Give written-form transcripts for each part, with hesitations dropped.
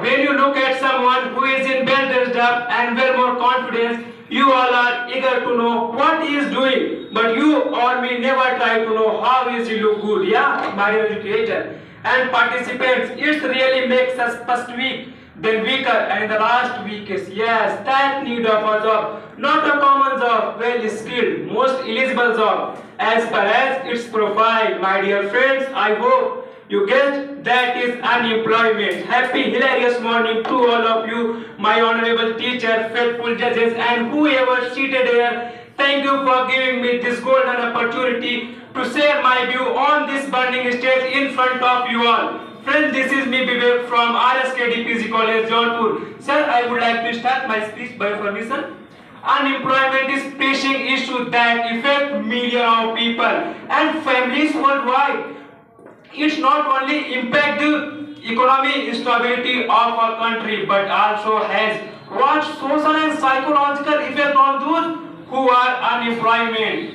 When you look at someone who is in well dressed up and well more confidence, you all are eager to know what he is doing, but you or me never try to know how is he look good. Yeah, my educator and participants, it really makes us first weak, then weaker, and in the last week is yes, that need of a job, not a common job, well skilled, most eligible job as per as its profile. My dear friends, I hope you guessed that is unemployment. Happy hilarious morning to all of you, my honorable teacher, faithful judges, and whoever seated here. Thank you for giving me this golden opportunity to share my view on this burning stage in front of you all. Friends, this is me Vivek from RSKDPG College, Jaunpur. Sir, I would like to start my speech by permission. Unemployment is pressing issue that affect millions of people and families worldwide. It's not only impact the economic stability of a country but also has what social and psychological effect on those who are unemployment.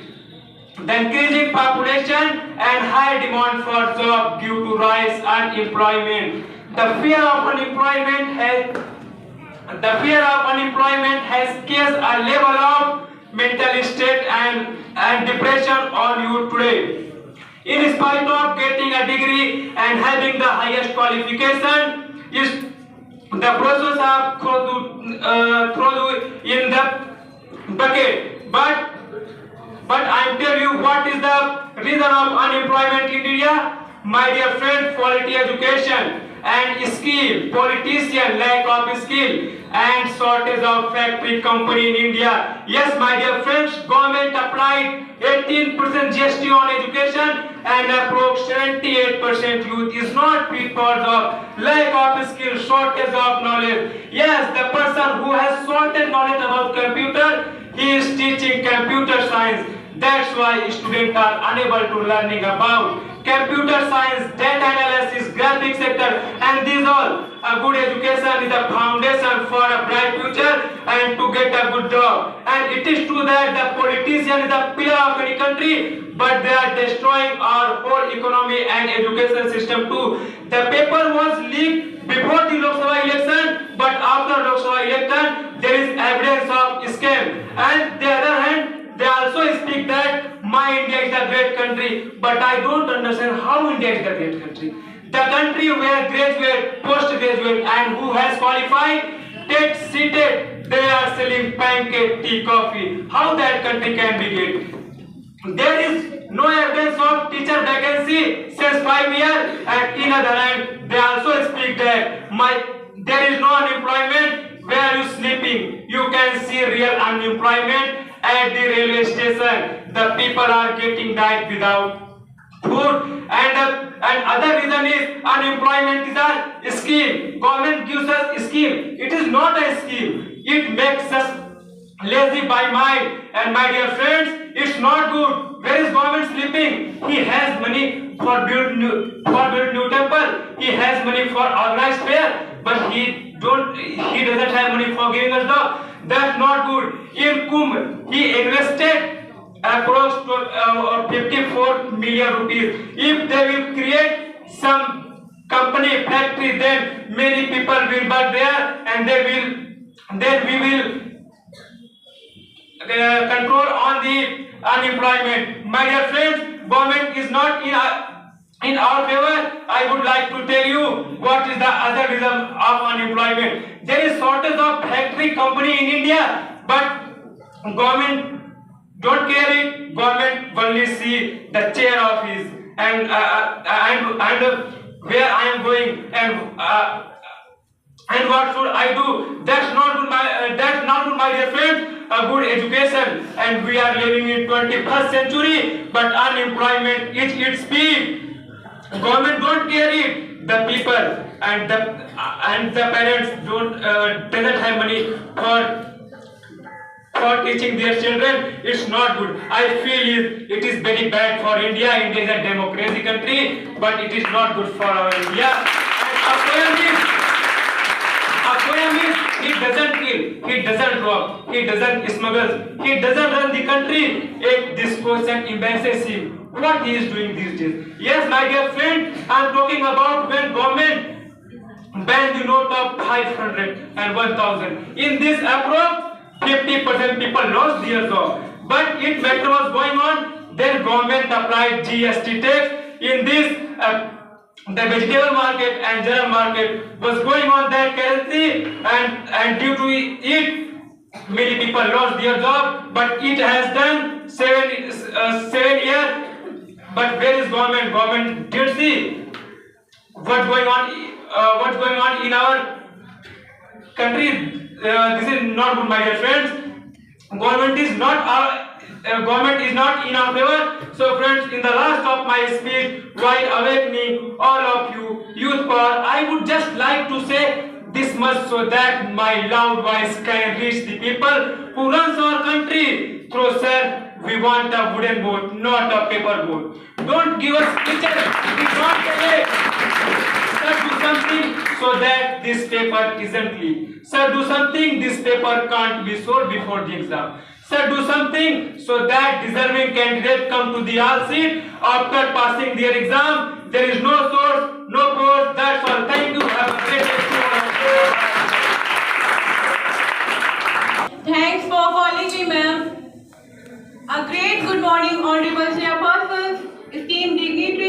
The increasing population and high demand for job due to rise unemployment. The fear of unemployment has caused a level of mental state and depression on you today. In spite of getting a degree and having the highest qualification, is the process of throw in the bucket. But I tell you what is the reason of unemployment in India, my dear friend. Quality education and skill, politician lack of skill and shortage of factory company in India. Yes, my dear friends, government applied 18% GST on education and approx 78% youth is not fit for job. Lack of skill, shortage of knowledge. Yes, the person who has shortage knowledge about computer, he is teaching computer science. That's why students are unable to learning about computer science, data analysis, graphics sector, and these all. A good education is a foundation for a bright future and to get a good job. And it is true that the politician is the pillar of any country, but they are destroying our whole economy and education system too. The paper was leaked before the Lok Sabha election, but after Lok Sabha election, there is evidence of scam. And the other hand, they also speak that my India is a great country, but I don't understand how India is a great country. The country where graduate, postgraduate, and who has qualified, get seated, they are selling pancake, tea, coffee. How that country can be great? There is no evidence of teacher vacancy since 5 years, and in other hand, they also speak that there is no unemployment. Where are you sleeping? You can see real unemployment at the railway station. The people are getting died without food, and other reason is unemployment is a scheme. Government gives us scheme. It is not a scheme. It makes us lazy by mind. And my dear friends, it's not good. Where is government sleeping? He has money for build new temple. He has money for organized fair, but he doesn't have money for giving us job. That's not good. In Kumbh, he invested across 54 million rupees. If they will create some company, factory, then many people will work there, and then we will control on the unemployment. My dear friends, government is not in our favor. I would like to tell you what is the other reason of unemployment. There is shortage of factory company in India, but government don't care it. Government only see the chair of his and where I am going and what should I do? That's not good, my dear friends. A good education, and we are living in 21st century, but unemployment is its peak. Government don't care it. The people and the parents doesn't have money for teaching their children. It's not good. I feel it is very bad for India. India is a democracy country, but it is not good for our India. And a poem is he doesn't kill, he doesn't rob, he doesn't smuggle, he doesn't run the country. If this question embarrasses him, what he is doing these days? Yes, my dear friend, I am talking about when government ban the note of 500 and 1000. In this approach, 50% people lost their job. But if matter was going on, then government applied GST tax. In this, the vegetable market and general market was going on that currency, and due to it, many people lost their job. But it has done 7 years. But where is government? Government did see what's going on in our country. This is not good, my dear friends. Government is not in our favor. So friends, in the last of my speech, while awakening all of you youth power, I would just like to say this much so that my loud voice can reach the people who runs our country. Through sir, we want a wooden boat, not a paper boat. Don't give us pictures. We want a Sir, do something so that this paper isn't leaked. Sir, do something this paper can't be sold before the exam. Sir, do something so that deserving candidates come to the hall seat after passing their exam. There is no source, no course. That's all. Thank you. Have a great day. Thanks for calling me, ma'am. A great good morning, honorable chairpersons, esteemed dignitaries.